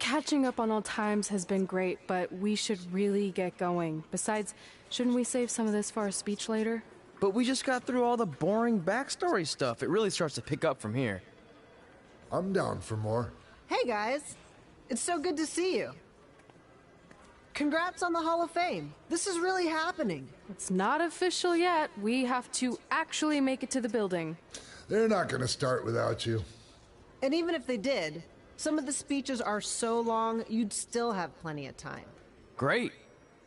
Catching up on old times has been great, but we should really get going. Besides, shouldn't we save some of this for our speech later? But we just got through all the boring backstory stuff. It really starts to pick up from here. I'm down for more. Hey guys, it's so good to see you. Congrats on the Hall of Fame. This is really happening. It's not official yet. We have to actually make it to the building. They're not gonna start without you. And even if they did, some of the speeches are so long, you'd still have plenty of time. Great.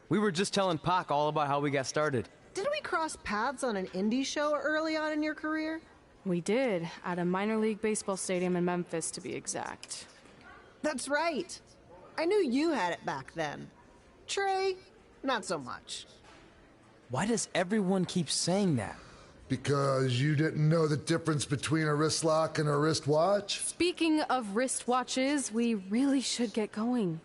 We were just telling Pac all about how we got started. Didn't we cross paths on an indie show early on in your career? We did, at a minor league baseball stadium in Memphis, to be exact. That's right. I knew you had it back then. Trey, not so much. Why does everyone keep saying that? Because you didn't know the difference between a wrist lock and a wristwatch? Speaking of wristwatches, we really should get going.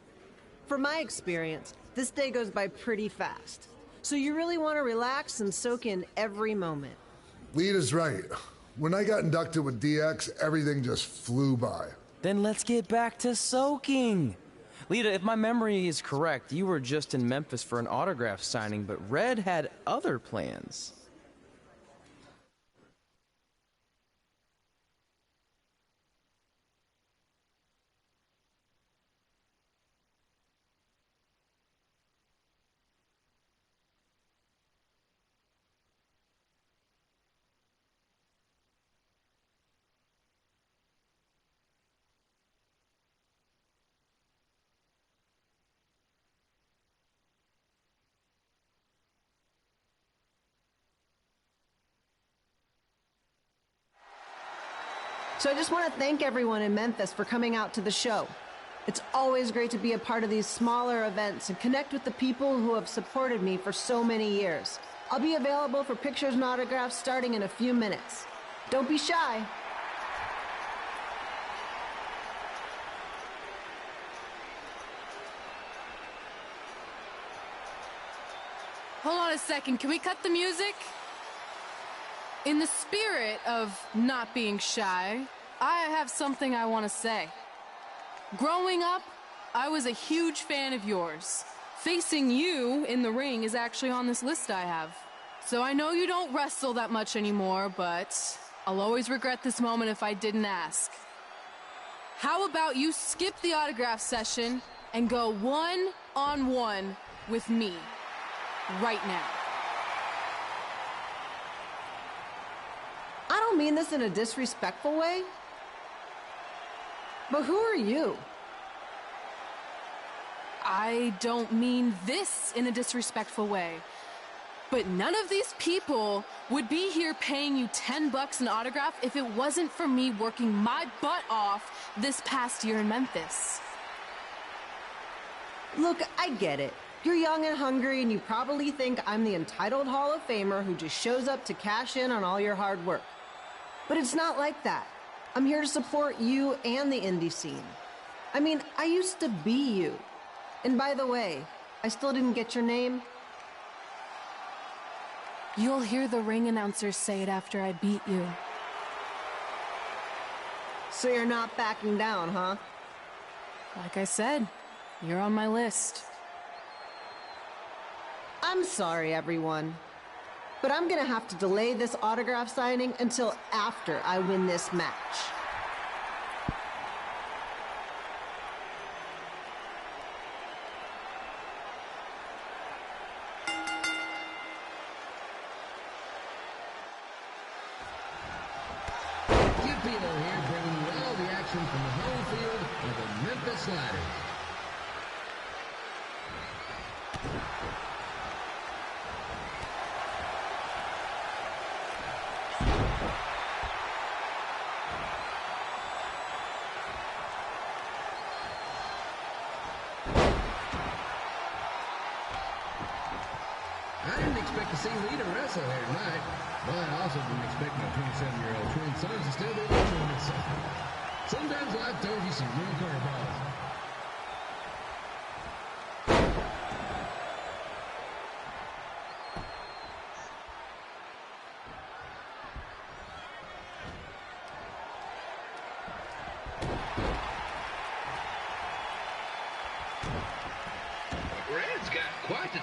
From my experience, this day goes by pretty fast. So you really want to relax and soak in every moment. Lita's right. When I got inducted with DX, everything just flew by. Then let's get back to soaking. Lita, if my memory is correct, you were just in Memphis for an autograph signing, but Red had other plans. So I just want to thank everyone in Memphis for coming out to the show. It's always great to be a part of these smaller events and connect with the people who have supported me for so many years. I'll be available for pictures and autographs starting in a few minutes. Don't be shy. Hold on a second, can we cut the music? In the spirit of not being shy, I have something I want to say. Growing up, I was a huge fan of yours. Facing you in the ring is actually on this list I have. So I know you don't wrestle that much anymore, but I'll always regret this moment if I didn't ask. How about you skip the autograph session and go one-on-one with me right now? I don't mean this in a disrespectful way, but who are you? I don't mean this in a disrespectful way, but none of these people would be here paying you $10 an autograph if it wasn't for me working my butt off this past year in Memphis. Look, I get it. You're young and hungry, and you probably think I'm the entitled Hall of Famer who just shows up to cash in on all your hard work. But it's not like that. I'm here to support you and the indie scene. I mean, I used to be you. And by the way, I still didn't get your name. You'll hear the ring announcers say it after I beat you. So you're not backing down, huh? Like I said, you're on my list. I'm sorry, everyone. But I'm gonna have to delay this autograph signing until after I win this match. Pino here bringing you all the action from the home field of the Memphis Sliders. I didn't expect to see Lita wrestle here tonight, but I also didn't expect my 27-year-old twin sons to still be watching this. Sometimes life throws you some real curveballs.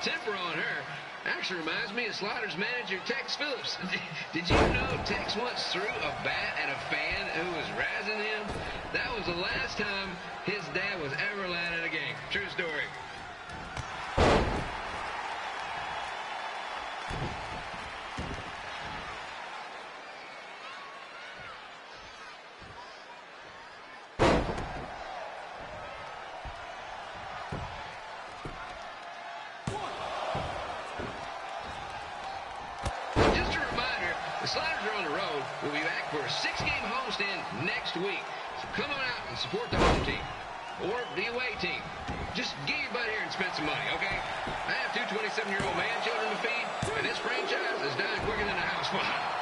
temper on her. Actually reminds me of Slaughter's manager, Tex Phillips. Did you know Tex once threw a bat at a fan who was razzing him? That was the last time his dad was ever allowed at a game. True story. The Sliders are on the road. We'll be back for a 6-game homestand next week. So come on out and support the home team or the away team. Just get your butt here and spend some money, okay? I have two 27-year-old man children to feed, and this franchise is dying quicker than a house fire.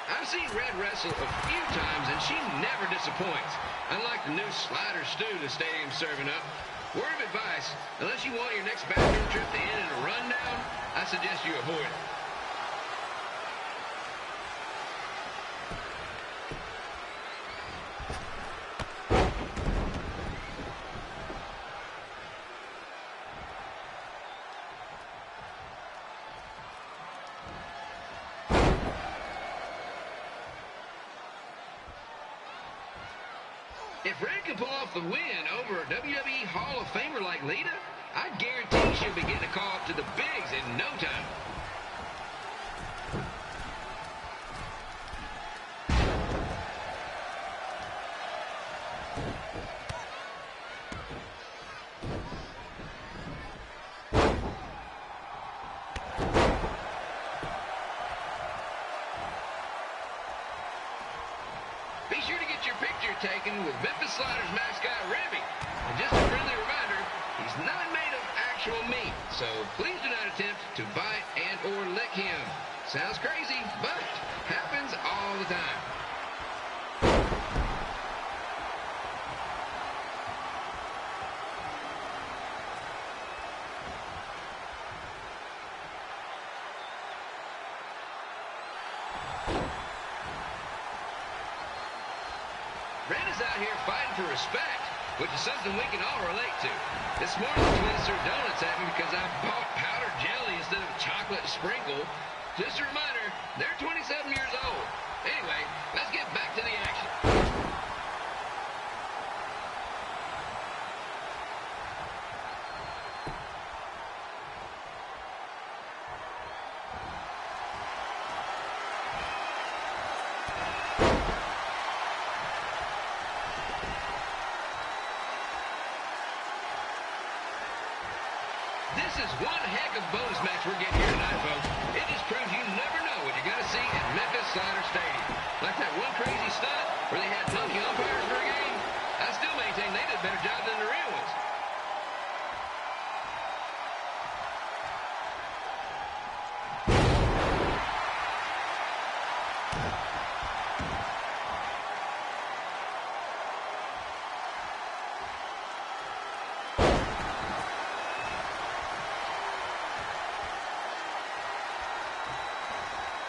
I've seen Red wrestle a few times, and she never disappoints. Unlike the new slider stew the stadium's serving up. Word of advice, unless you want your next bathroom trip to end in a rundown, I suggest you avoid it. If Red can pull off the win over a WWE Hall of Famer like Lita, I guarantee she'll be getting a call up to the bigs in no time. Be sure to get your picture taken with Memphis Sliders mascot Ribby. And just a friendly reminder, he's not made of actual meat, so please do not attempt to bite and or lick him. Sounds crazy, but happens all the time. Red is out here fighting for respect, which is something we can all relate to. This morning, the twins threw donuts at me because I bought powdered jelly instead of chocolate sprinkle. Just a reminder, they're 27 years old. Anyway, let's get back to the action. This is one heck of a bonus match we're getting here tonight, folks. It just proves you never know what you're going to see at Memphis Slider Stadium. Like that one crazy stunt where they had monkey umpires for a game. I still maintain they did a better job than the real ones.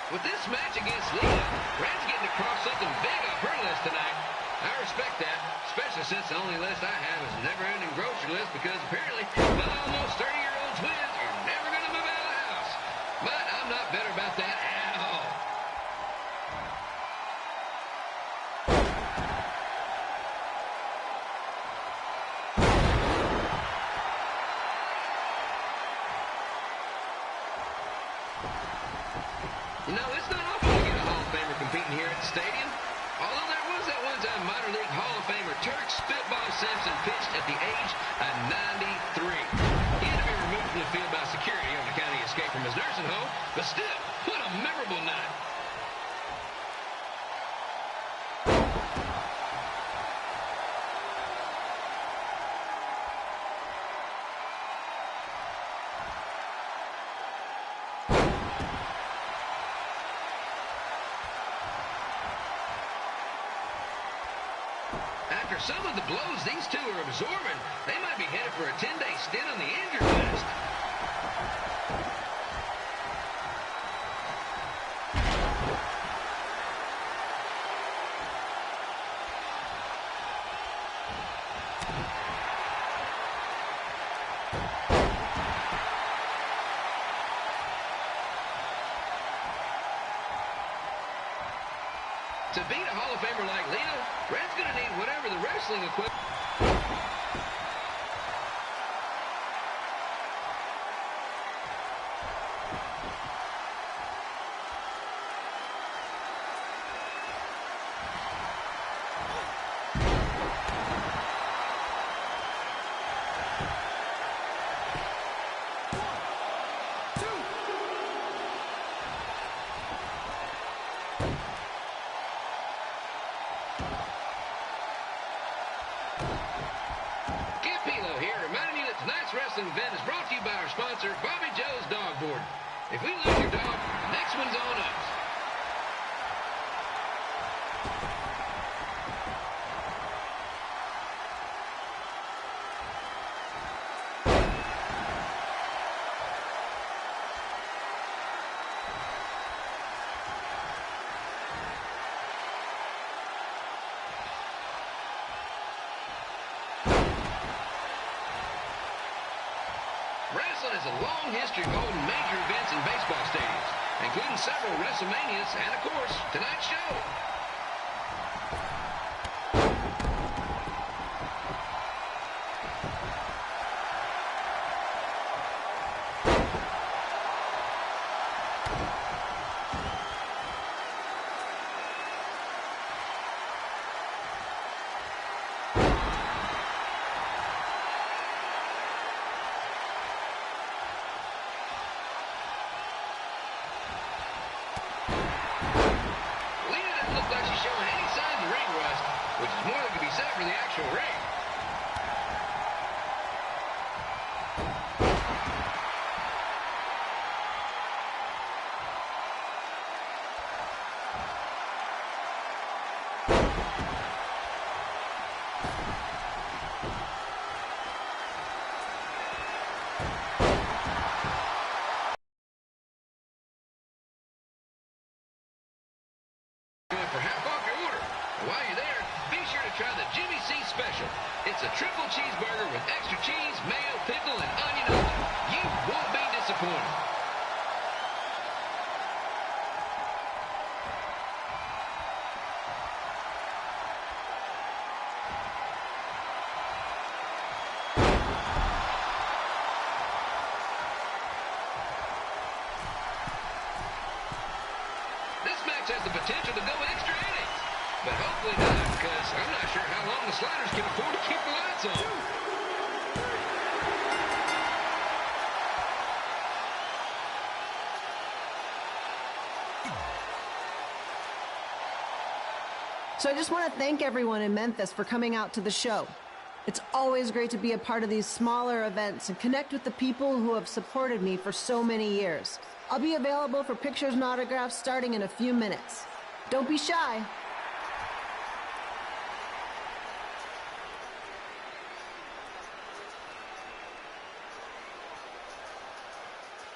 With this match against Lita, Red's getting across something big off her list tonight. I respect that, especially since the only list I have is a never-ending grocery list because apparently my almost 30-year-old twins are never going to move out of the house. But I'm not bitter about that at all. You know, it's not often to get a Hall of Famer competing here at the stadium. Although there was that one-time minor league Hall of Famer Turk Spitball Simpson pitched at the age of 93. He had to be removed from the field by security on account of the escape from his nursing home, but still, what a memorable night. After some of the blows these two are absorbing, they might be headed for a 10-day stint on the injured list. To beat a Hall of Famer like Lita, Red's going to need whatever the wrestling equipment. Event is brought to you by our sponsor, Bobby Joe's Dog Board. If we lose your dog, next one's on us. Wrestling has a long history of holding major events in baseball stadiums, including several WrestleManias and, of course, tonight's show. For the actual ring. For half off your order. While you're there, be sure to try the Jimmy C Special. It's a triple cheeseburger with extra cheese, mayo, pickle, and onion only. You won't be disappointed. This match has the potential to go extra innings. But hopefully not, because I'm not sure how long the Sliders can afford to keep the lights on. So I just want to thank everyone in Memphis for coming out to the show. It's always great to be a part of these smaller events and connect with the people who have supported me for so many years. I'll be available for pictures and autographs starting in a few minutes. Don't be shy.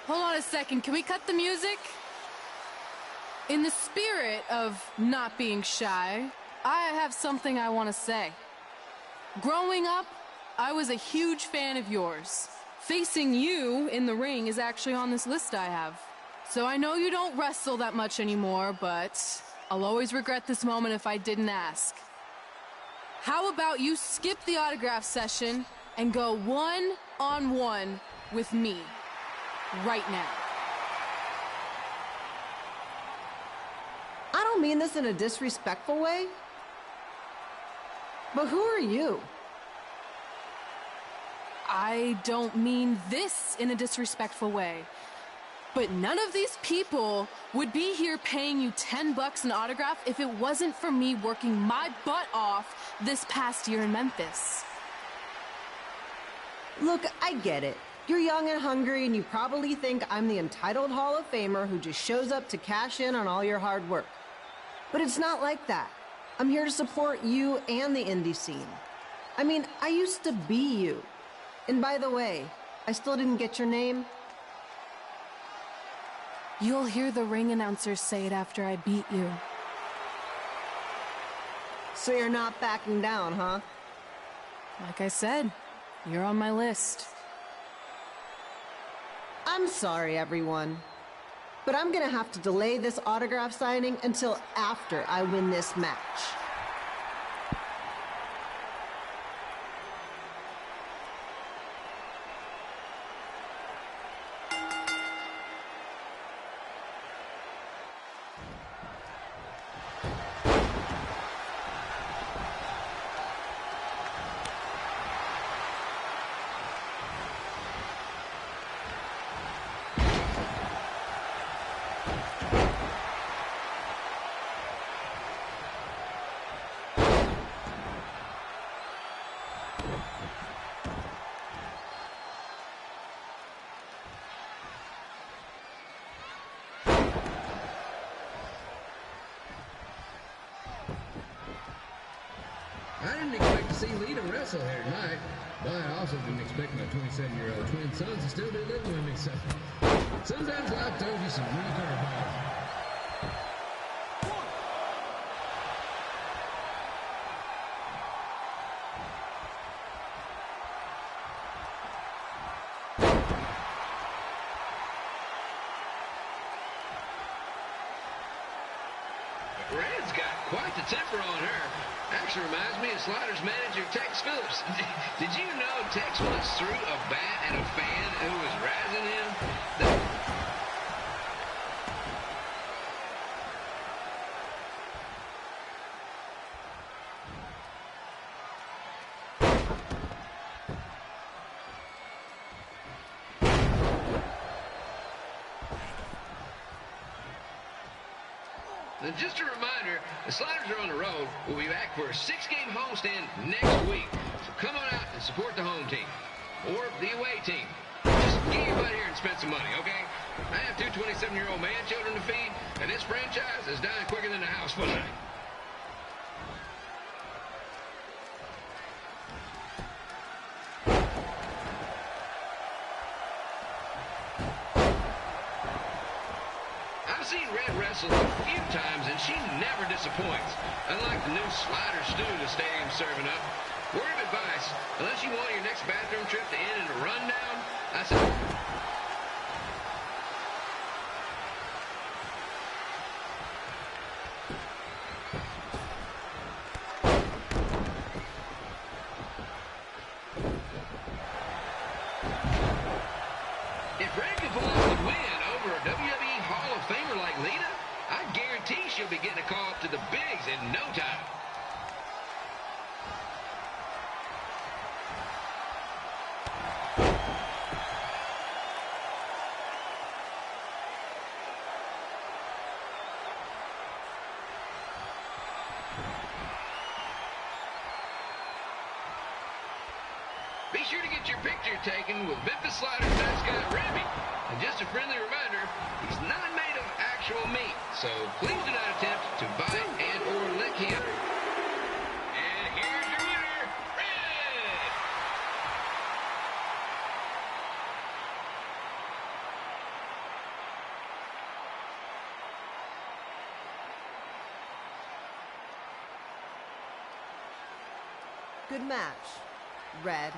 Hold on a second. Can we cut the music? In the spirit of not being shy, I have something I want to say. Growing up, I was a huge fan of yours. Facing you in the ring is actually on this list I have. So I know you don't wrestle that much anymore, but I'll always regret this moment if I didn't ask. How about you skip the autograph session and go one-on-one with me right now? I don't mean this in a disrespectful way, but who are you? I don't mean this in a disrespectful way, but none of these people would be here paying you $10 an autograph if it wasn't for me working my butt off this past year in Memphis. Look, I get it. You're young and hungry, and you probably think I'm the entitled Hall of Famer who just shows up to cash in on all your hard work. But it's not like that. I'm here to support you and the indie scene. I mean, I used to be you. And by the way, I still didn't get your name. You'll hear the ring announcer say it after I beat you. So you're not backing down, huh? Like I said, you're on my list. I'm sorry, everyone. But I'm gonna have to delay this autograph signing until after I win this match. I didn't expect to see Lita wrestle here tonight, but I also didn't expect my 27-year-old twin sons to still be living with me, so sometimes life throws you some real curveballs. Red's got quite the temper on her. Actually reminds me of Slaughter's manager, Tex Phillips. Did you know Tex once threw a bat at a fan who was razzing him? And just a reminder, the Sliders are on the road. We'll be back for a 6-game homestand next week. So come on out and support the home team or the away team. Just get your butt here and spend some money, okay? I have 2 27-year-old man children to feed, and this franchise is dying quicker than the house full of night. I've seen Red wrestle a few times, and she never disappoints. Unlike the new slider stew the stadium's serving up. Word of advice, unless you want your next bathroom trip to end in a rundown, I say... If Red can pull off the win over a WWE Hall of Famer like Lita, I guarantee she'll be getting a call up to the bigs in no time. Be sure to get your picture taken with Memphis Sliders mascot Remy. And just a friendly reminder, he's not made of actual meat, so please do not attempt to bite and or lick him. And here's your winner, Red! Good match, Red.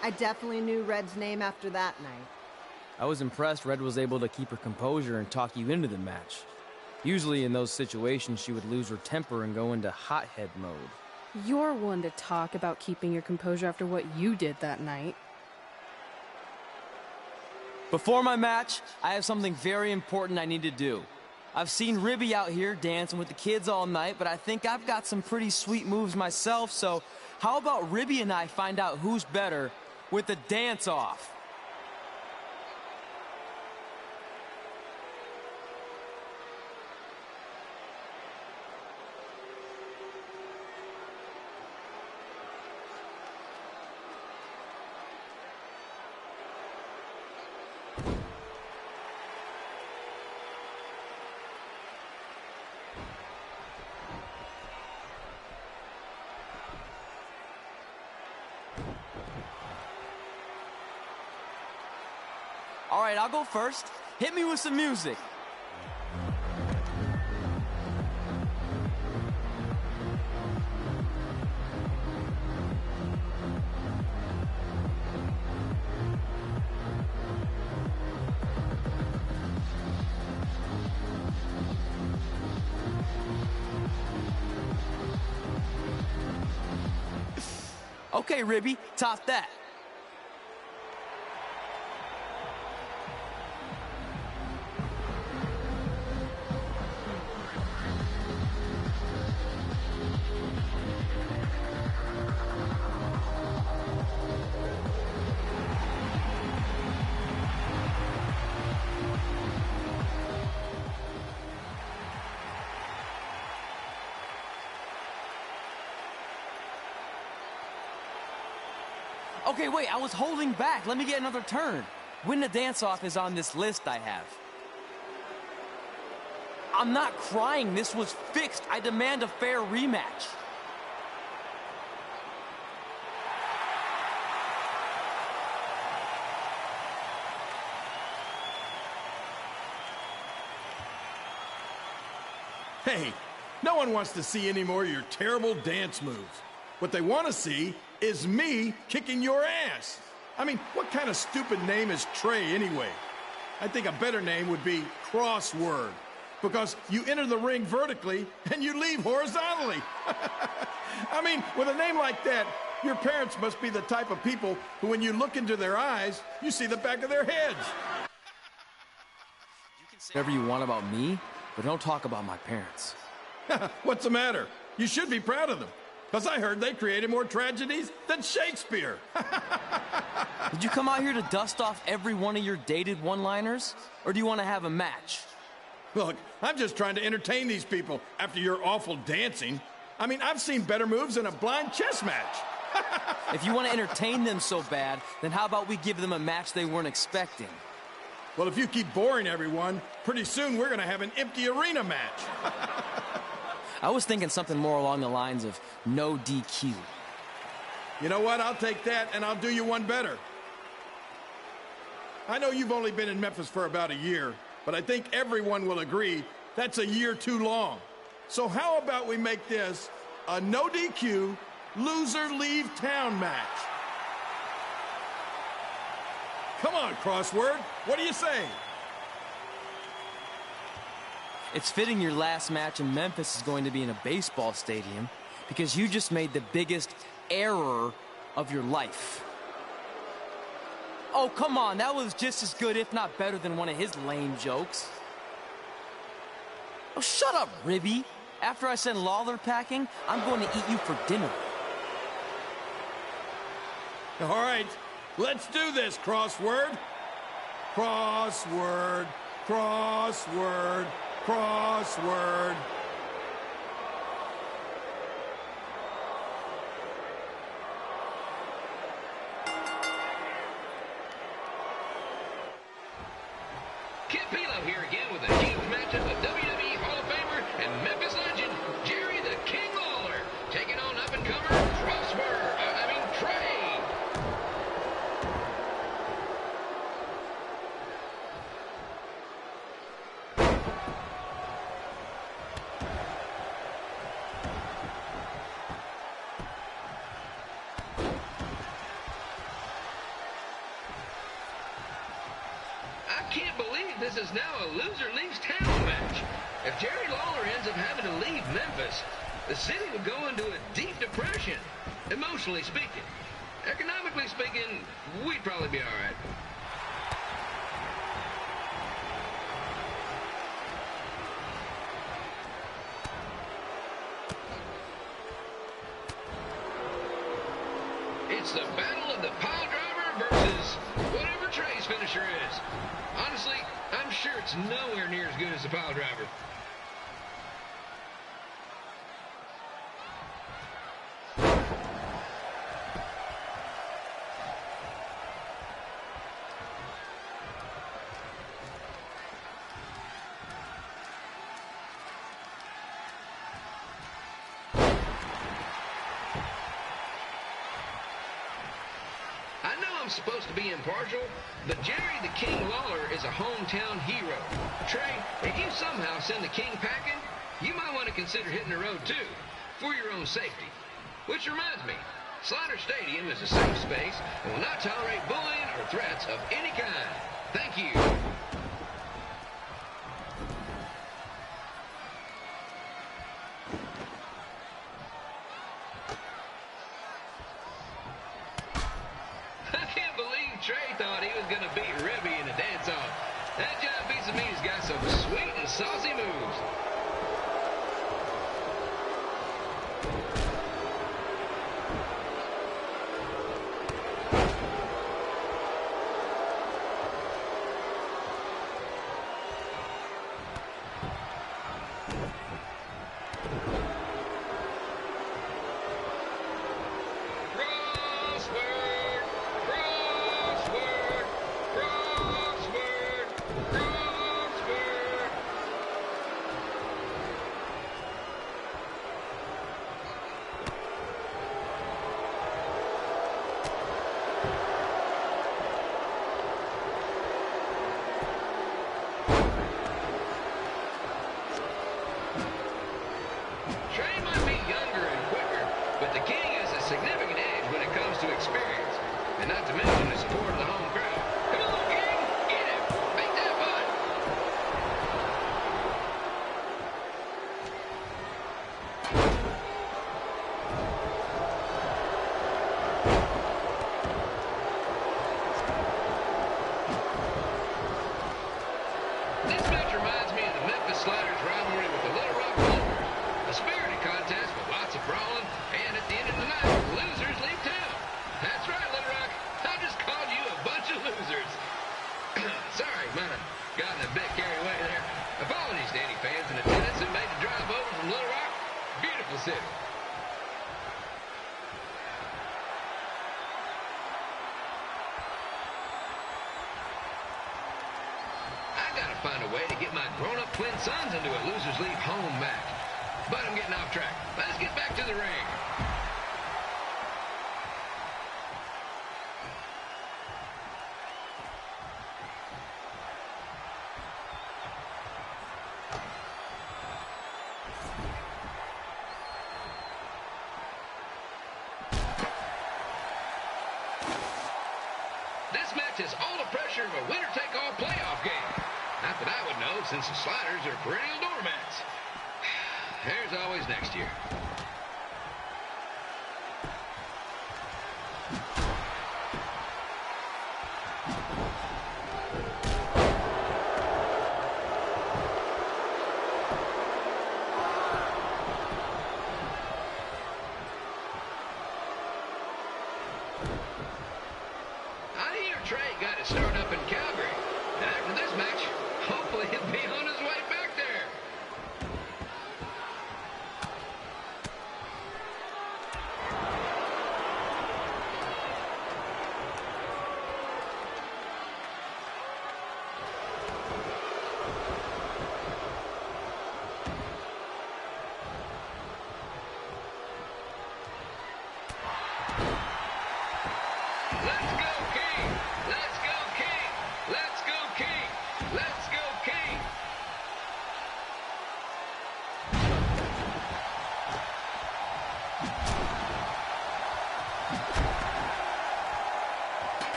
I definitely knew Red's name after that night. I was impressed Red was able to keep her composure and talk you into the match. Usually in those situations, she would lose her temper and go into hothead mode. You're one to talk about keeping your composure after what you did that night. Before my match, I have something very important I need to do. I've seen Ribby out here dancing with the kids all night, but I think I've got some pretty sweet moves myself, so How about Ribby and I find out who's better with the dance-off? All right, I'll go first. Hit me with some music. Okay, Ribby, top that. Okay, wait, I was holding back. Let me get another turn. Win the dance-off is on this list I have. I'm not crying. This was fixed. I demand a fair rematch. Hey, no one wants to see any more of your terrible dance moves. What they want to see is me kicking your ass. I mean, what kind of stupid name is Trey anyway? I think a better name would be Crossword, because you enter the ring vertically and you leave horizontally. I mean, with a name like that, your parents must be the type of people who, when you look into their eyes, you see the back of their heads. You can say whatever you want about me, but don't talk about my parents. What's the matter? You should be proud of them. Because I heard they created more tragedies than Shakespeare. Did you come out here to dust off every one of your dated one-liners? Or do you want to have a match? Look, I'm just trying to entertain these people after your awful dancing. I mean, I've seen better moves in a blind chess match. If you want to entertain them so bad, then how about we give them a match they weren't expecting? Well, if you keep boring everyone, pretty soon we're going to have an empty arena match. I was thinking something more along the lines of no DQ. You know what? I'll take that, and I'll do you one better. I know you've only been in Memphis for about a year, but I think everyone will agree that's a year too long. So how about we make this a no DQ, loser leave town match? Come on, Crossword. What do you say? It's fitting your last match in Memphis is going to be in a baseball stadium because you just made the biggest error of your life. Oh, come on. That was just as good, if not better, than one of his lame jokes. Oh, shut up, Ribby. After I send Lawler packing, I'm going to eat you for dinner. All right, let's do this, Crossword. Crossword, crossword, crossword. Kid Pilo here again with a huge matchup with WWE Hall of Famer and Memphis legend Jerry the King Lawler taking on up-and-comer Trey. I can't believe this is now a loser leaves town match. If Jerry Lawler ends up having to leave Memphis, the city would go into a deep depression, emotionally speaking. Economically speaking, we'd probably be all right. It's the battle of the pile driver versus whatever Trey's finisher is. Honestly, I'm sure it's nowhere near as good as the pile driver. I'm supposed to be impartial, but Jerry the King Lawler is a hometown hero. Trey, if you somehow send the King packing, you might want to consider hitting the road too, for your own safety. Which reminds me, Slaughter Stadium is a safe space and will not tolerate bullying or threats of any kind. Thank you. Trey thought he was going to beat Ribby in a dance-off. That giant piece of meat has got some sweet and saucy moves. Find a way to get my grown-up twin sons into a losers leave home match. But I'm getting off track. Let's get back to the ring. This match has all the pressure of a winner-take-all playoff game. Not that I would know, since the Sliders are perennial doormats. There's always next year. I hear Trey got his start up in Calgary. And after this match, hopefully he'll be on his way back there. Let's go, King! Let's go, King! Let's go, King! Let's go, King!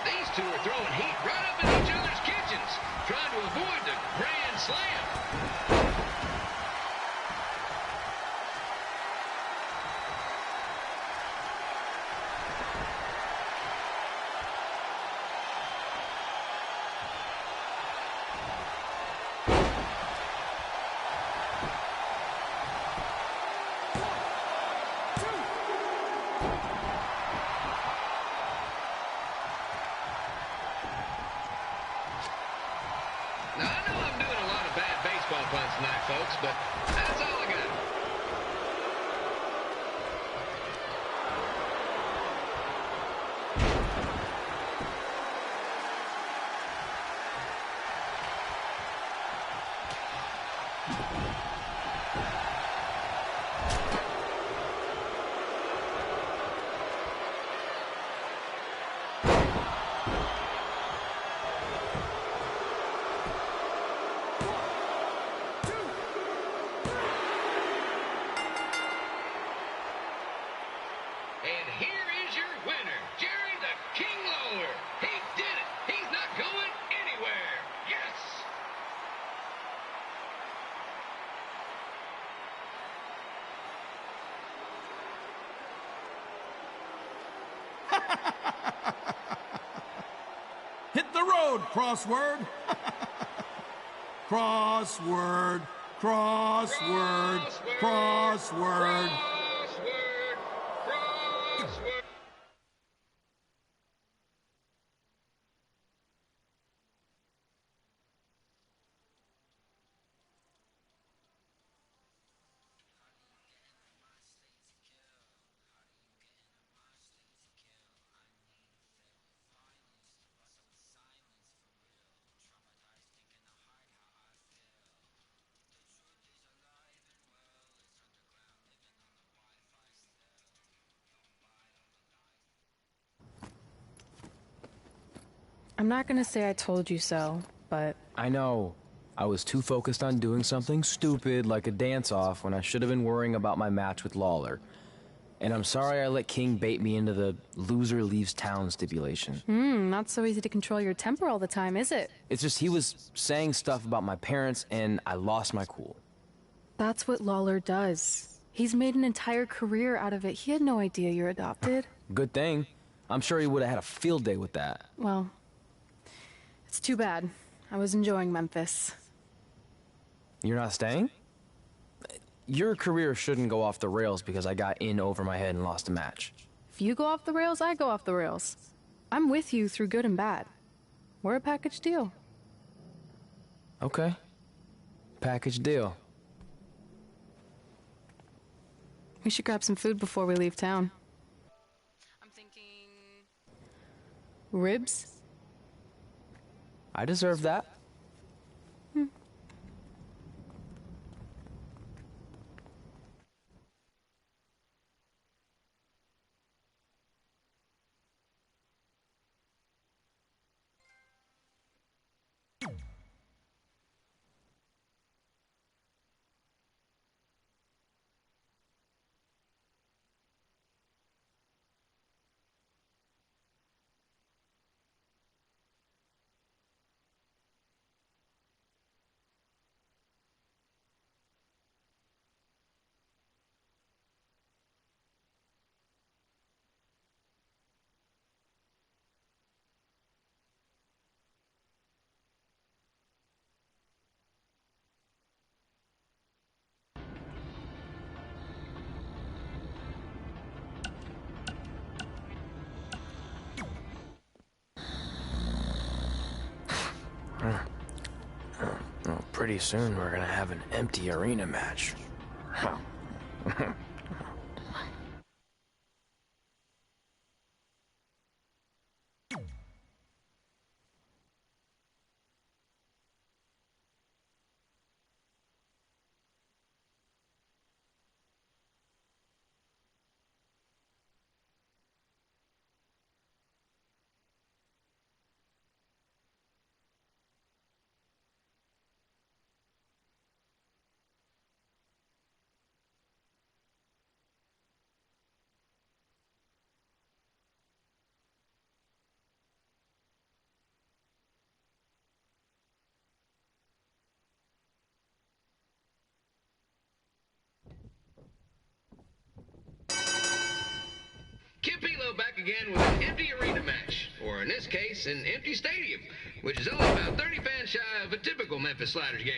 These two are throwing heat right up in each other's kitchens, trying to avoid the Grand Slam. but that's all I got. And here is your winner, Jerry the King Lawler. He did it. He's not going anywhere. Yes! Hit the road, crossword. Crossword, crossword, crossword. Crossword. Crossword. I'm not gonna say I told you so, but I know. I was too focused on doing something stupid like a dance-off when I should have been worrying about my match with Lawler. And I'm sorry I let King bait me into the loser leaves town stipulation. not so easy to control your temper all the time, is it? It's just he was saying stuff about my parents and I lost my cool. That's what Lawler does. He's made an entire career out of it. He had no idea you're adopted. Good thing. I'm sure he would have had a field day with that. Well, it's too bad. I was enjoying Memphis. You're not staying? Your career shouldn't go off the rails because I got in over my head and lost a match. If you go off the rails, I go off the rails. I'm with you through good and bad. We're a package deal. Okay. Package deal. We should grab some food before we leave town. I'm thinking... ribs? I deserve that. Well, pretty soon we're gonna have an empty arena match. Campillo back again with an empty arena match, or in this case, an empty stadium, which is only about 30 fans shy of a typical Memphis Sliders game.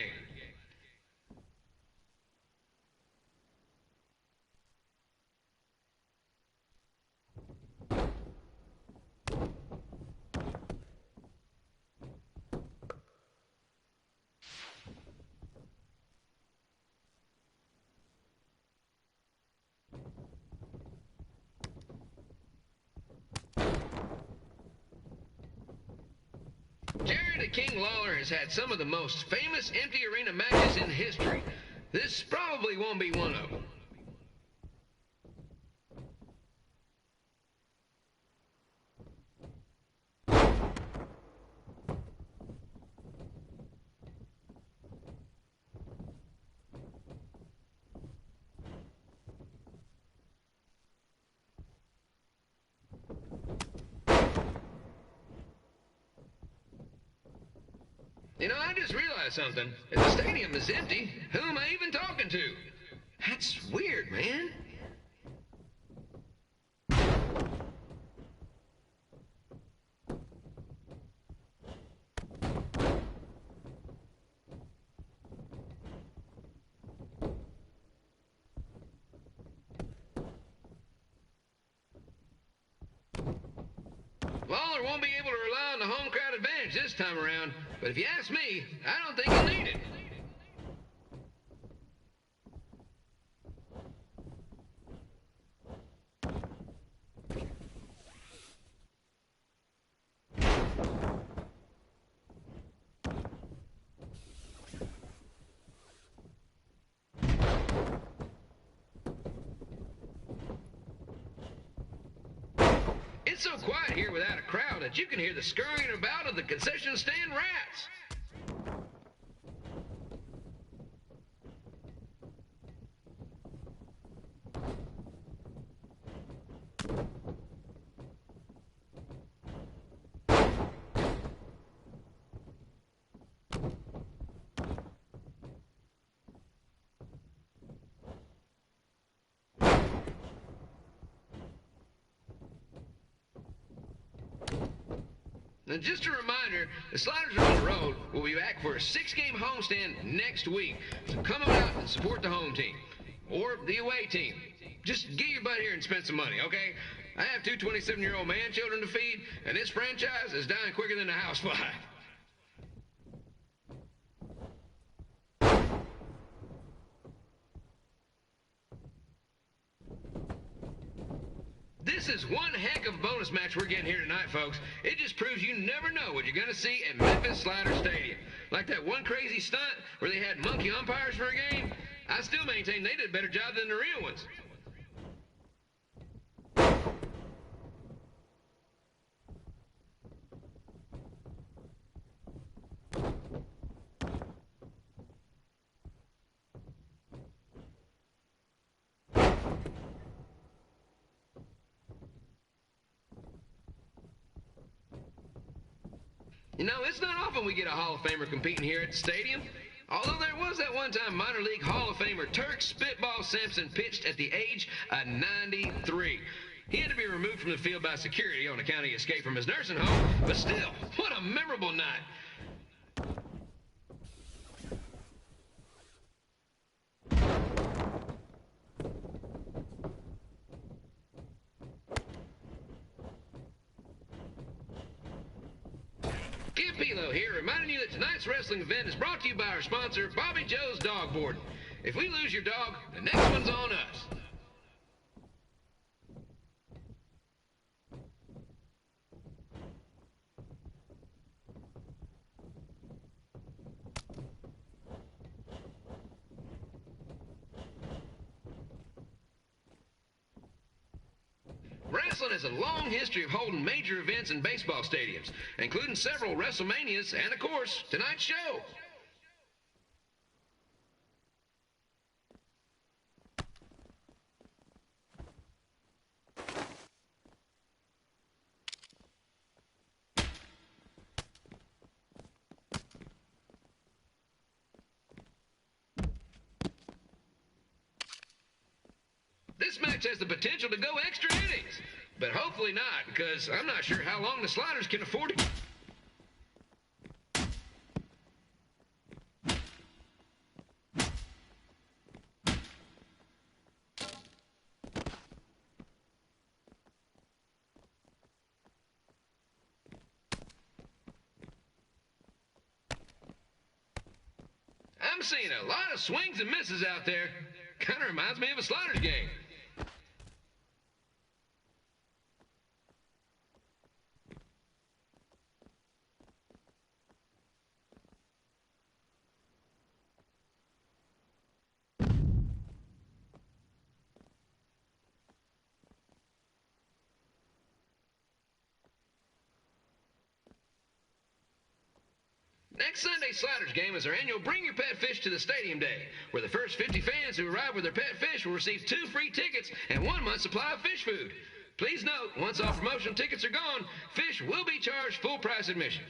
Jerry the King Lawler has had some of the most famous empty arena matches in history. This probably won't be one of them. You know, I just realized something. If the stadium is empty, who am I even talking to? That's weird, man. Lawler won't be able to rely on the home crowd advantage this time around, but if you ask me, I don't think he'll need it. It's so quiet here without a crowd that you can hear the scurrying about of the concession stand rats. And just a reminder, the Sliders are on the road. We'll be back for a 6-game homestand next week. So come on out and support the home team. Or the away team. Just get your butt here and spend some money, okay? I have two 27-year-old man-children to feed, and this franchise is dying quicker than a housefly. This is one heck of a bonus match we're getting here tonight, folks. It just proves you never know what you're going to see at Memphis Slider Stadium. Like that one crazy stunt where they had monkey umpires for a game. I still maintain they did a better job than the real ones. You know, it's not often we get a Hall of Famer competing here at the stadium. Although there was that one time minor league Hall of Famer Turk Spitball Sampson pitched at the age of 93. He had to be removed from the field by security on account of escape from his nursing home, but still, what a memorable night. Pilo here, reminding you that tonight's wrestling event is brought to you by our sponsor, Bobby Joe's Dog Boarding. If we lose your dog, the next one's on us. Wrestling has a long history of holding major events in baseball stadiums, including several WrestleManias and, of course, tonight's show. This match has the potential to go extra innings, but hopefully not, because I'm not sure how long the Sliders can afford it. I'm seeing a lot of swings and misses out there. Kind of reminds me of a Sliders game. Next Sunday's Sliders game is our annual Bring Your Pet Fish to the Stadium Day, where the first 50 fans who arrive with their pet fish will receive 2 free tickets and 1 month's supply of fish food. Please note, once all promotional tickets are gone, fish will be charged full price admission.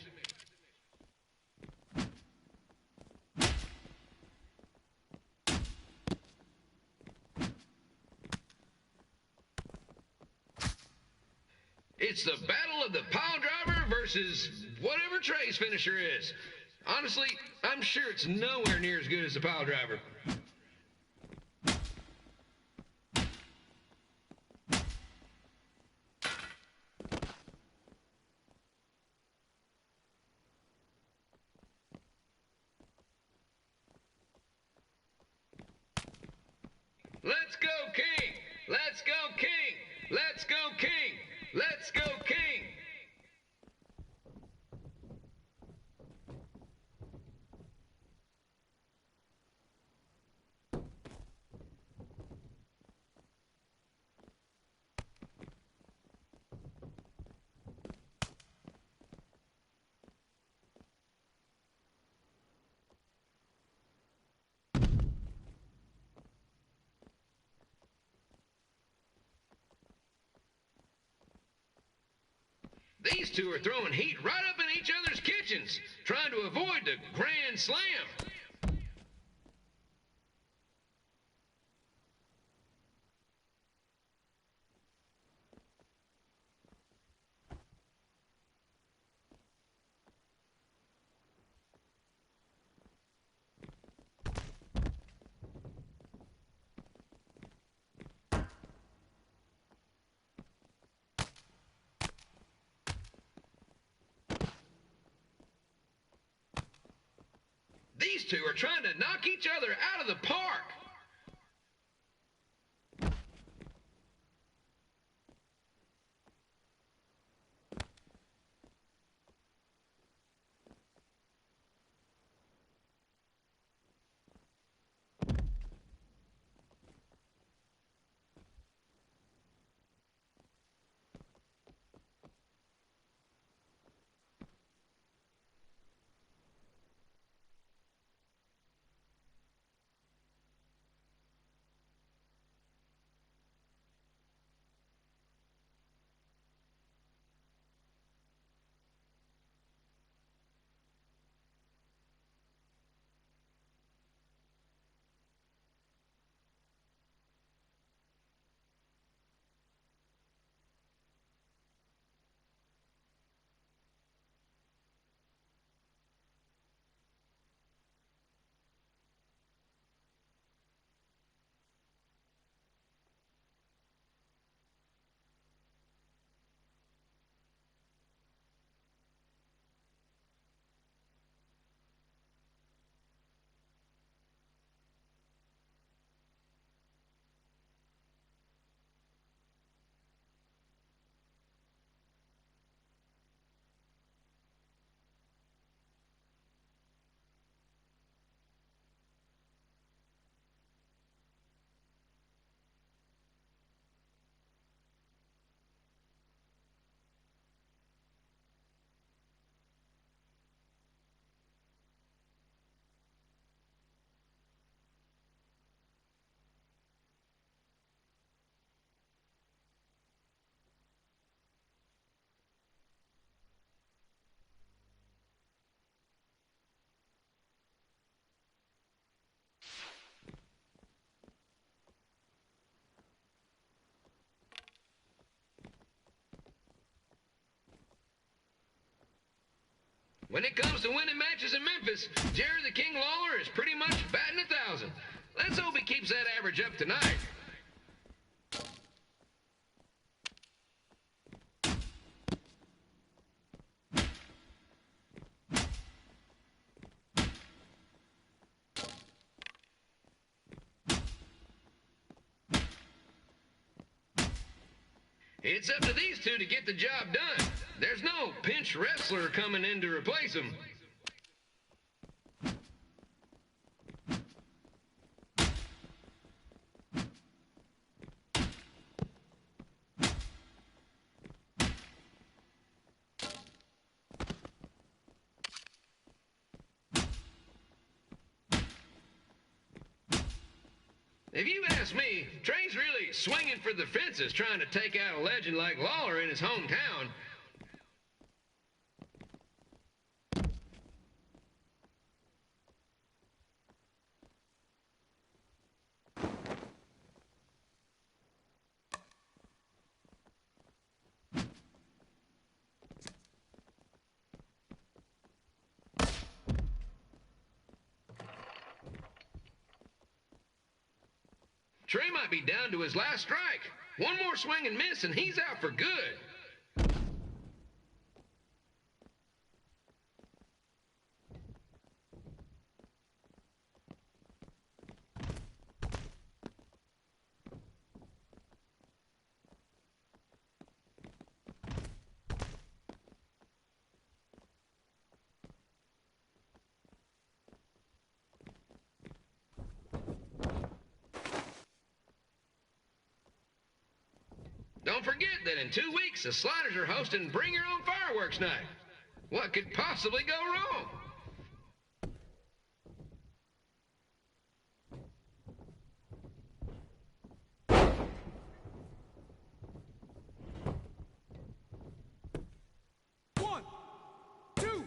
It's the battle of the pile driver versus whatever Trey's finisher is. Honestly, I'm sure it's nowhere near as good as the pile driver. Let's go, King! Let's go, King! Let's go, King! Let's go, King! These two are throwing heat right up in each other's kitchens, trying to avoid the Grand Slam. These two are trying to knock each other out of the park. When it comes to winning matches in Memphis, Jerry the King Lawler is pretty much batting 1,000. Let's hope he keeps that average up tonight. It's up to these two to get the job done. There's no pinch wrestler coming in to replace them. If you ask me, Trey's really swinging for the fences trying to take out a legend like Lawler in his hometown. Trey might be down to his last strike. One more swing and miss, and he's out for good. Don't forget that in 2 weeks, the Sliders are hosting Bring Your Own Fireworks Night. What could possibly go wrong? One, two.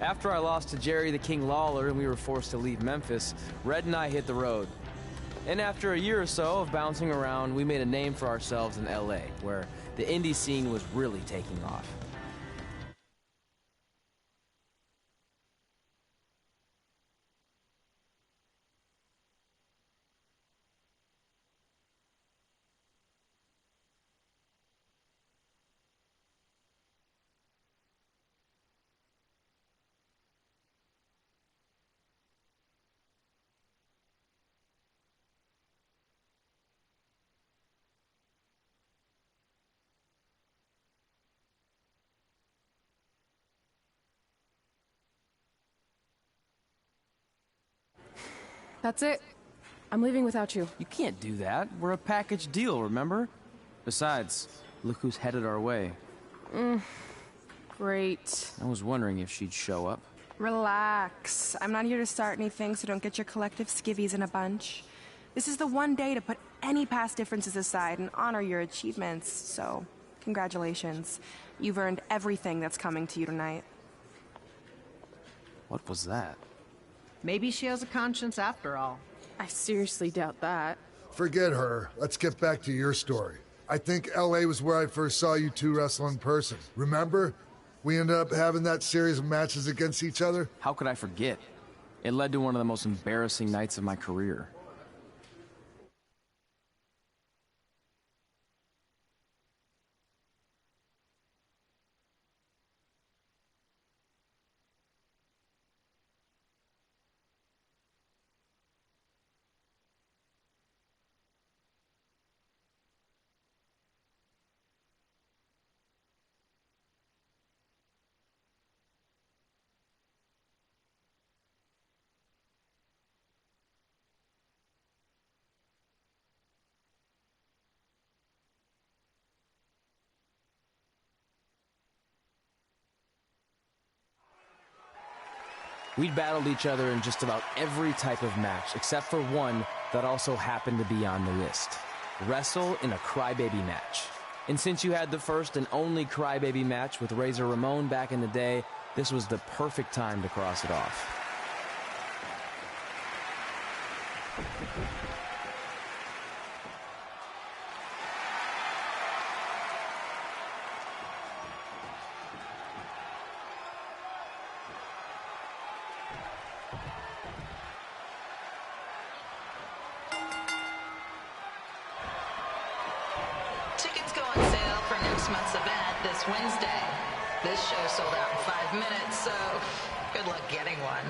After I lost to Jerry the King Lawler and we were forced to leave Memphis, Red and I hit the road. And after a year or so of bouncing around, we made a name for ourselves in LA, where the indie scene was really taking off. That's it. I'm leaving without you. You can't do that. We're a package deal, remember? Besides, look who's headed our way. Great. I was wondering if she'd show up. Relax. I'm not here to start anything, so don't get your collective skivvies in a bunch. This is the one day to put any past differences aside and honor your achievements, so congratulations. You've earned everything that's coming to you tonight. What was that? Maybe she has a conscience after all. I seriously doubt that. Forget her. Let's get back to your story. I think LA was where I first saw you two wrestle in person. Remember? We ended up having that series of matches against each other. How could I forget? It led to one of the most embarrassing nights of my career. We'd battled each other in just about every type of match, except for one that also happened to be on the list. Wrestle in a crybaby match. And since you had the first and only crybaby match with Razor Ramon back in the day, this was the perfect time to cross it off. Tickets go on sale for next month's event this Wednesday. This show sold out in 5 minutes, so good luck getting one.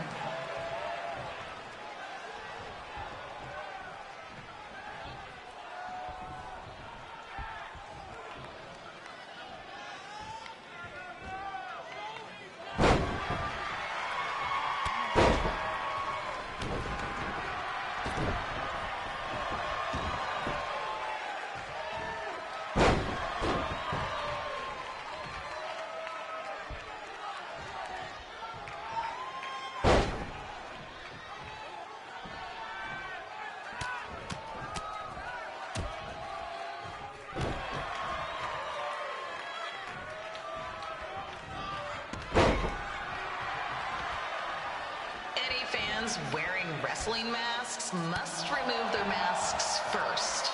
Fans wearing wrestling masks must remove their masks first.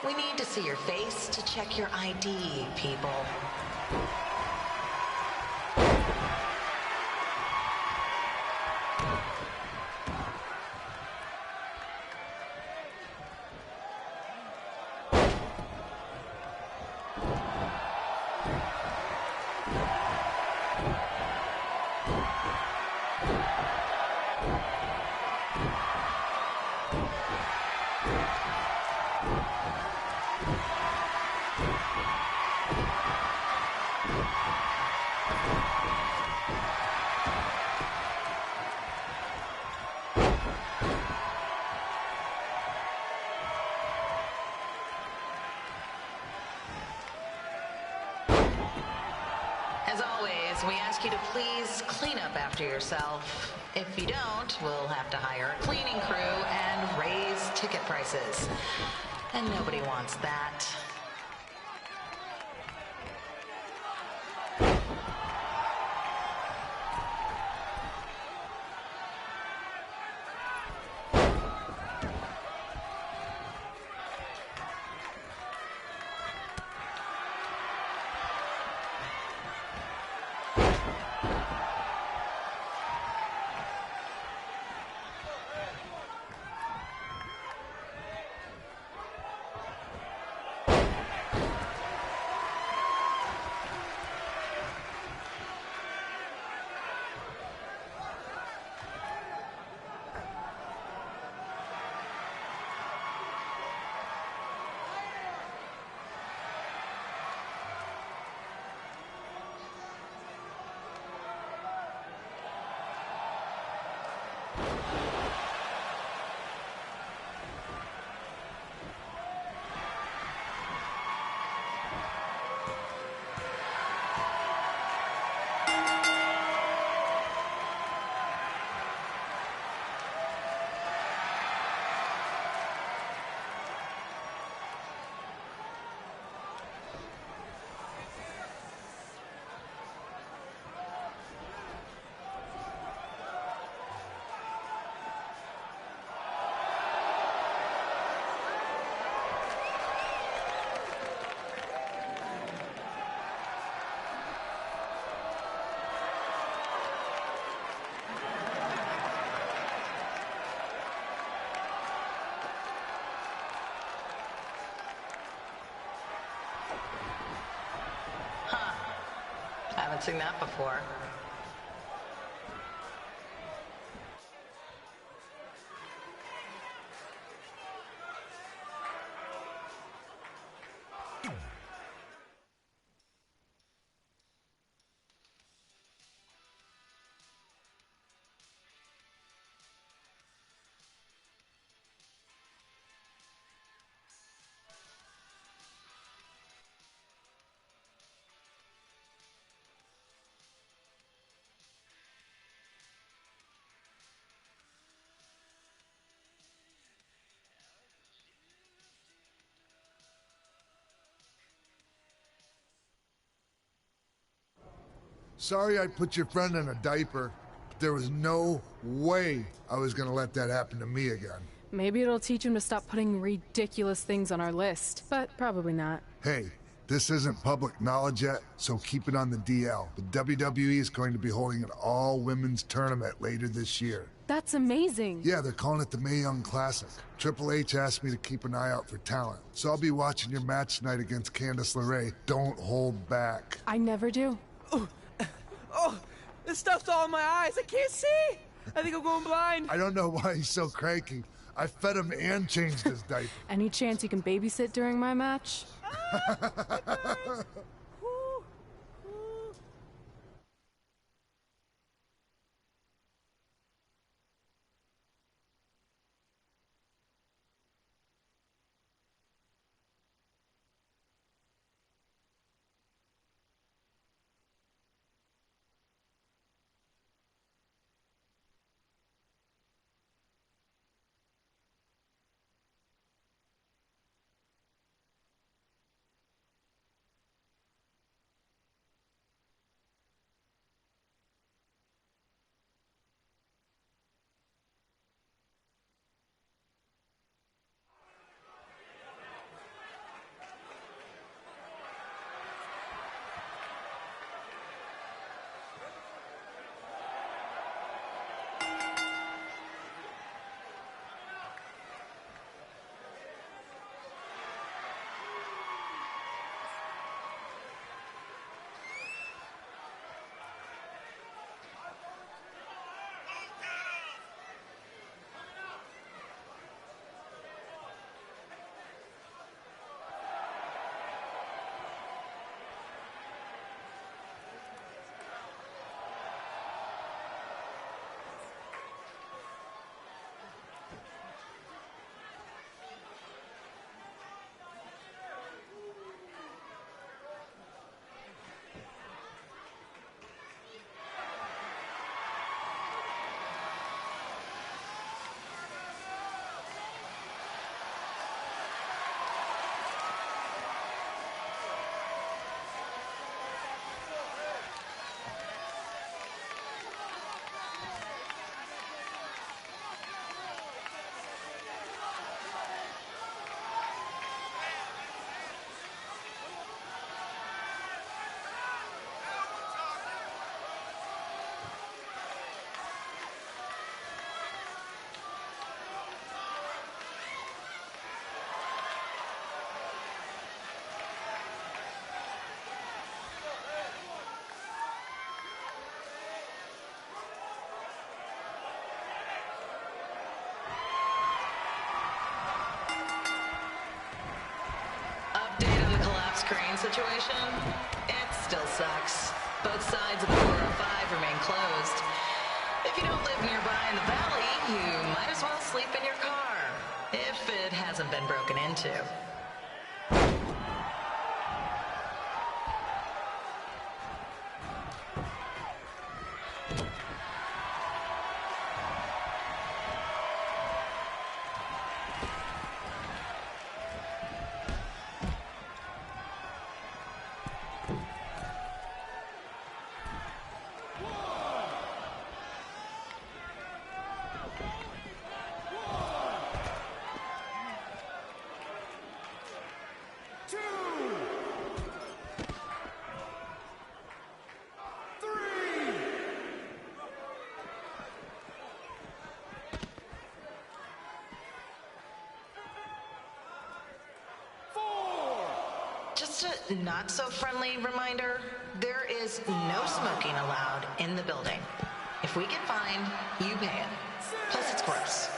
We need to see your face to check your ID, people. As always, we ask you to please clean up after yourself. If you don't, we'll have to hire a cleaning crew and raise ticket prices. And nobody wants that. Haven't seen that before. Sorry I put your friend in a diaper. There was no way I was gonna let that happen to me again. Maybe it'll teach him to stop putting ridiculous things on our list, but probably not. Hey, this isn't public knowledge yet, so keep it on the DL. The WWE is going to be holding an all-women's tournament later this year. That's amazing. Yeah, they're calling it the Mae Young Classic. Triple H asked me to keep an eye out for talent, so I'll be watching your match tonight against Candice LeRae. Don't hold back. I never do. Oh, this stuff's all in my eyes. I can't see. I think I'm going blind. I don't know why he's so cranky. I fed him and changed his diaper. Any chance you can babysit during my match? Crane situation? It still sucks. Both sides of the 405 remain closed. If you don't live nearby in the valley, hasn't been broken into. Just a not-so-friendly reminder, there is no smoking allowed in the building. If we get fined, you pay it. Plus, it's gross.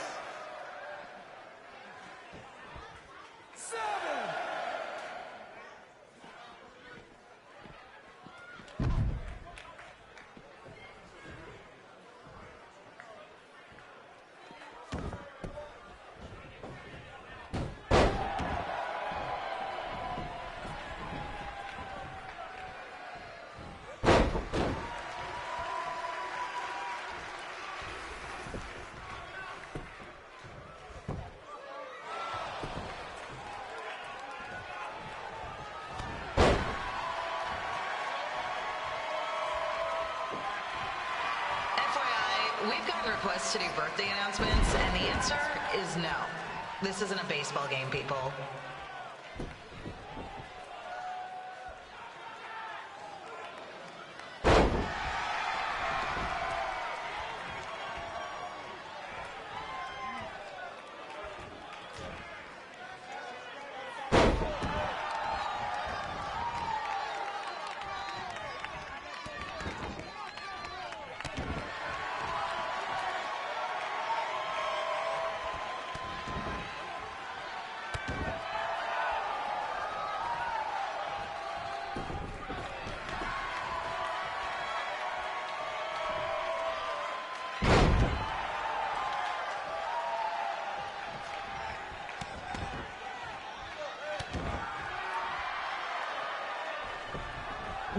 We've gotten requests to do birthday announcements, and the answer is no. This isn't a baseball game, people.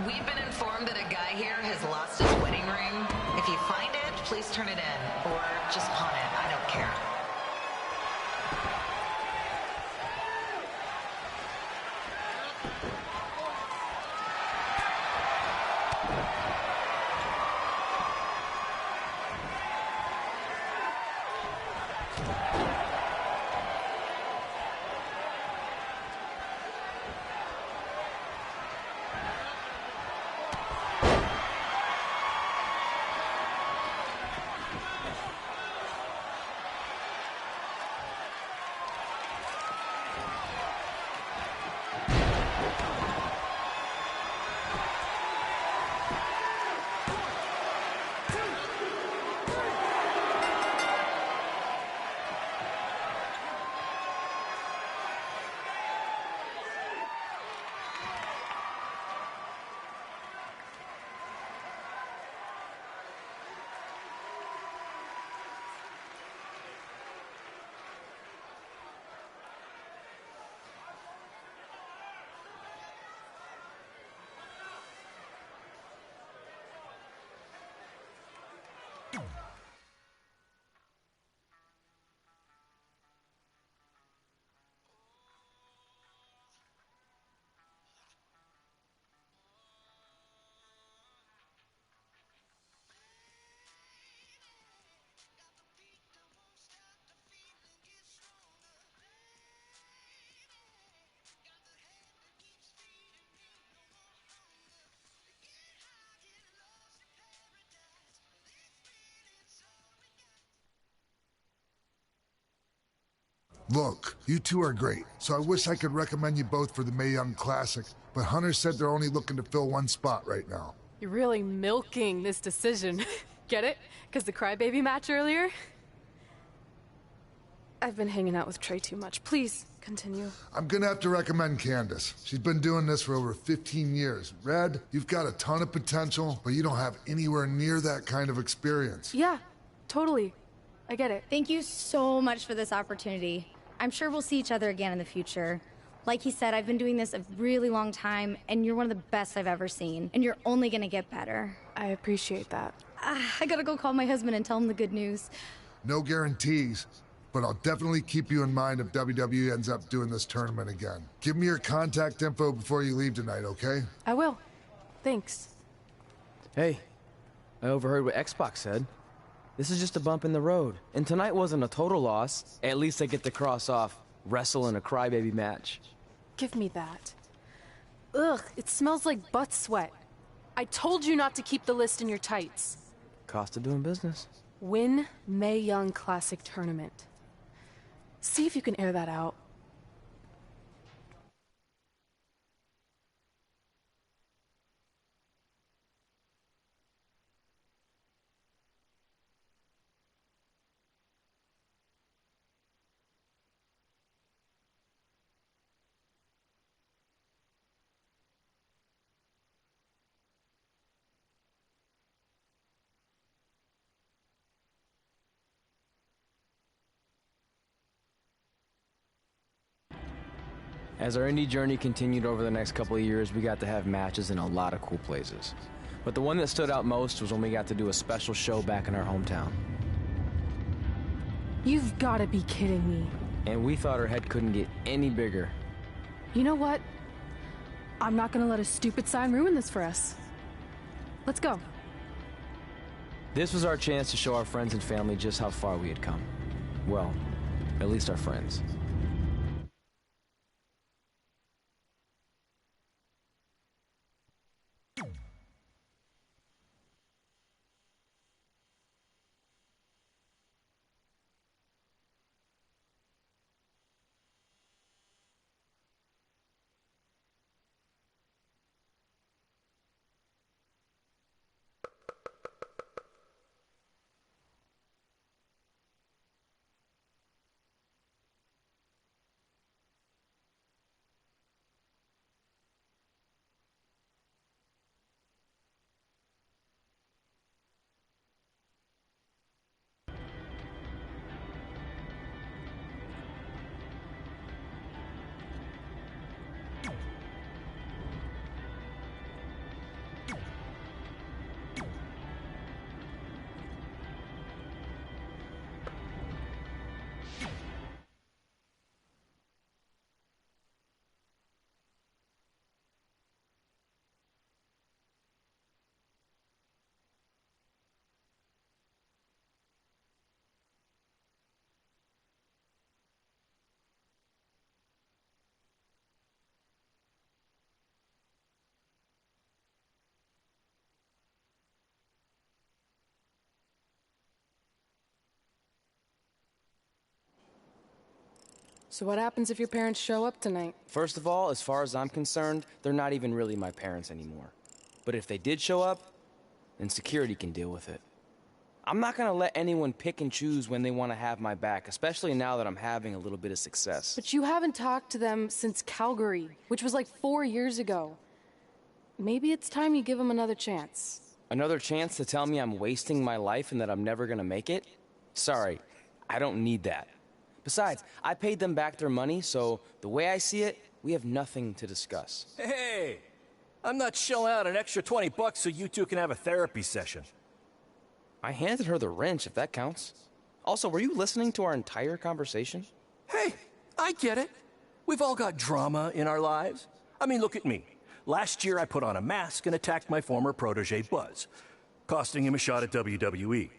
We've been informed that a guy here has lost his wedding ring. If you find it, please turn it in, or just pawn it. I don't care. Look, you two are great, so I wish I could recommend you both for the Mae Young Classic, but Hunter said they're only looking to fill one spot right now. You're really milking this decision. Get it? Because the crybaby match earlier? I've been hanging out with Trey too much. Please, continue. I'm gonna have to recommend Candace. She's been doing this for over 15 years. Red, you've got a ton of potential, but you don't have anywhere near that kind of experience. Yeah, totally. I get it. Thank you so much for this opportunity. I'm sure we'll see each other again in the future. Like he said, I've been doing this a really long time, and you're one of the best I've ever seen. And you're only gonna get better. I appreciate that. I gotta go call my husband and tell him the good news. No guarantees, but I'll definitely keep you in mind if WWE ends up doing this tournament again. Give me your contact info before you leave tonight, okay? I will. Thanks. Hey, I overheard what Xbox said. This is just a bump in the road, and tonight wasn't a total loss. At least I get to cross off wrestle in a crybaby match. Give me that. Ugh, it smells like butt sweat. I told you not to keep the list in your tights. Cost of doing business. Win Mae Young Classic Tournament. See if you can air that out. As our indie journey continued over the next couple of years, we got to have matches in a lot of cool places. But the one that stood out most was when we got to do a special show back in our hometown. You've got to be kidding me. And we thought our head couldn't get any bigger. You know what? I'm not gonna let a stupid sign ruin this for us. Let's go. This was our chance to show our friends and family just how far we had come. Well, at least our friends. So what happens if your parents show up tonight? First of all, as far as I'm concerned, they're not even really my parents anymore. But if they did show up, then security can deal with it. I'm not gonna let anyone pick and choose when they want to have my back, especially now that I'm having a little bit of success. But you haven't talked to them since Calgary, which was like 4 years ago. Maybe it's time you give them another chance. Another chance to tell me I'm wasting my life and that I'm never gonna make it? Sorry, I don't need that. Besides, I paid them back their money, so the way I see it, we have nothing to discuss. Hey, I'm not shelling out an extra 20 bucks so you two can have a therapy session. I handed her the wrench, if that counts. Also, were you listening to our entire conversation? Hey, I get it. We've all got drama in our lives. I mean, look at me. Last year, I put on a mask and attacked my former protege, Buzz, costing him a shot at WWE.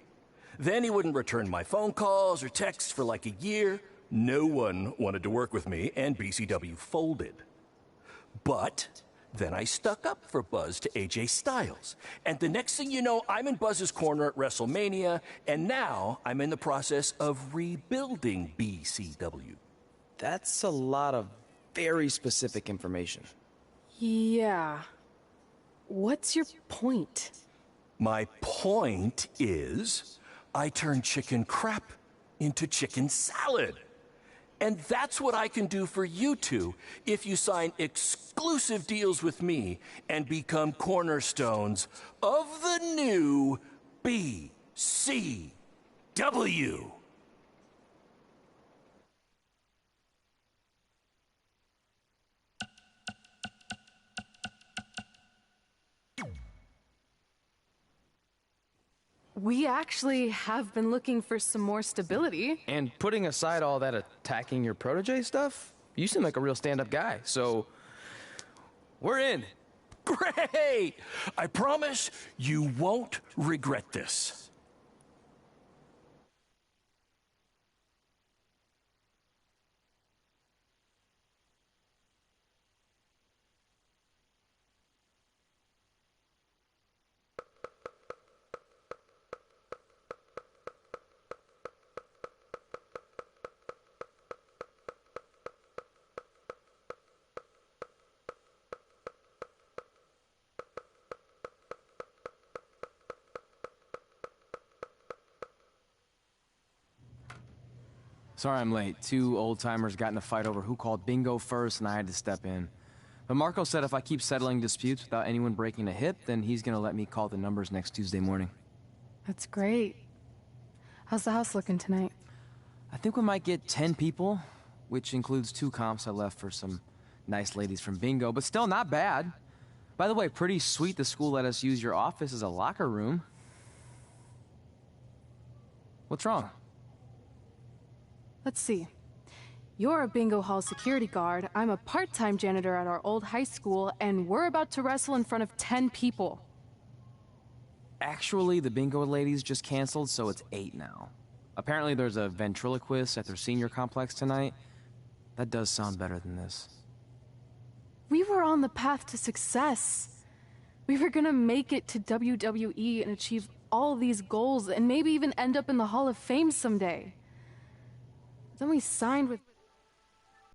Then he wouldn't return my phone calls or texts for like a year. No one wanted to work with me, and BCW folded. But then I stuck up for Buzz to AJ Styles. And the next thing you know, I'm in Buzz's corner at WrestleMania, and now I'm in the process of rebuilding BCW. That's a lot of very specific information. Yeah. What's your point? My point is, I turned chicken crap into chicken salad. And that's what I can do for you two if you sign exclusive deals with me and become cornerstones of the new BCW. We actually have been looking for some more stability. And putting aside all that attacking your protege stuff, you seem like a real stand-up guy, so we're in. Great! I promise you won't regret this. Sorry I'm late. Two old-timers got in a fight over who called bingo first, and I had to step in. But Marco said if I keep settling disputes without anyone breaking a hip, then he's gonna let me call the numbers next Tuesday morning. That's great. How's the house looking tonight? I think we might get 10 people, which includes 2 comps I left for some nice ladies from bingo, but still not bad. By the way, pretty sweet the school let us use your office as a locker room. What's wrong? Let's see. You're a bingo hall security guard, I'm a part-time janitor at our old high school, and we're about to wrestle in front of 10 people. Actually, the bingo ladies just canceled, so it's 8 now. Apparently there's a ventriloquist at their senior complex tonight. That does sound better than this. We were on the path to success. We were gonna make it to WWE and achieve all these goals and maybe even end up in the Hall of Fame someday. Then we signed with...